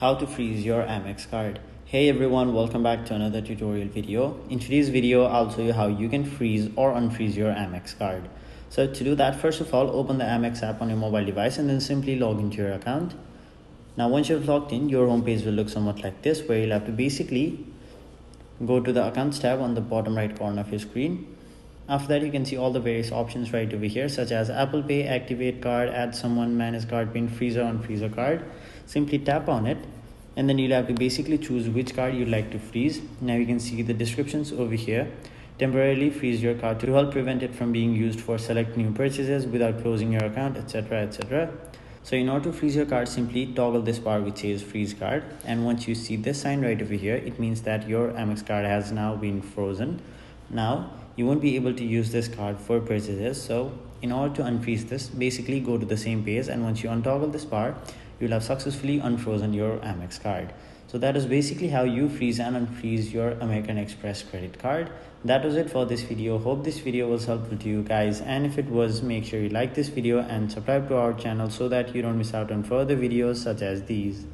How to freeze your Amex card. Hey everyone, welcome back to another tutorial video. In today's video, I'll show you how you can freeze or unfreeze your Amex card. So to do that, first of all, open the Amex app on your mobile device and then simply log into your account. Now once you've logged in, your homepage will look somewhat like this, where you'll have to basically go to the accounts tab on the bottom right corner of your screen. After that, you can see all the various options right over here, such as Apple Pay, activate card, add someone, manage card pin, freeze or unfreeze a card. Simply tap on it and then you'll have to basically choose which card you'd like to freeze. Now you can see the descriptions over here. Temporarily freeze your card to help prevent it from being used for select new purchases without closing your account, etc, etc. So in order to freeze your card, simply toggle this bar which says freeze card, and once you see this sign right over here, it means that your Amex card has now been frozen. Now you won't be able to use this card for purchases. So in order to unfreeze this, basically go to the same page, and once you untoggle this bar, you'll have successfully unfrozen your Amex card. So that is basically how you freeze and unfreeze your American Express credit card. That was it for this video. Hope this video was helpful to you guys, and if it was, make sure you like this video and subscribe to our channel so that you don't miss out on further videos such as these.